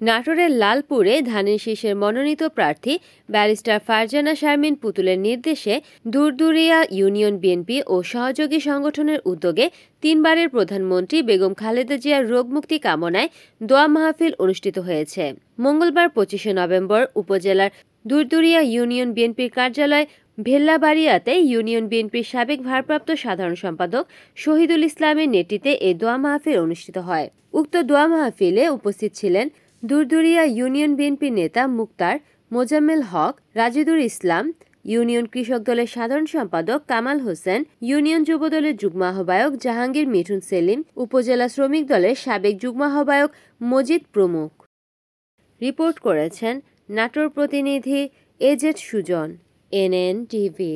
নাটোরের লালপুরে ধানের শীষের মনোনীত প্রার্থী ব্যারিস্টার ফারজানা শারমিন পুতুলের নির্দেশে দুরদুরিয়া ইউনিয়ন বিএনপি ও সহযোগী সংগঠনের উদ্যোগে তিনবারের প্রধানমন্ত্রী বেগম খালেদা জিয়ার রোগমুক্তি কামনায় দোয়া মাহফিল অনুষ্ঠিত হয়েছে। মঙ্গলবার ২৫শে নভেম্বর উপজেলার দুরদুরিয়া ইউনিয়ন বিএনপির কার্যালয় ভেল্লাবাড়িয়াতে ইউনিয়ন বিএনপির সাবেক ভারপ্রাপ্ত সাধারণ সম্পাদক শহীদুল ইসলামের নেতৃত্বে এই দোয়া মাহফিল অনুষ্ঠিত হয়। উক্ত দোয়া মাহফিলে উপস্থিত ছিলেন দুরদুরিয়া ইউনিয়ন বিএনপির নেতা মুক্তার মোজাম্মেল হক, রাজিদুর ইসলাম, ইউনিয়ন কৃষক দলের সাধারণ সম্পাদক কামাল হোসেন, ইউনিয়ন যুবদলের যুগ্ম আহ্বায়ক জাহাঙ্গীর মিঠুন সেলিম, উপজেলা শ্রমিক দলের সাবেক যুগ্ম আহ্বায়ক মজিদ প্রমুখ। রিপোর্ট করেছেন নাটোর প্রতিনিধি এজেড সুজন, NN টিভি।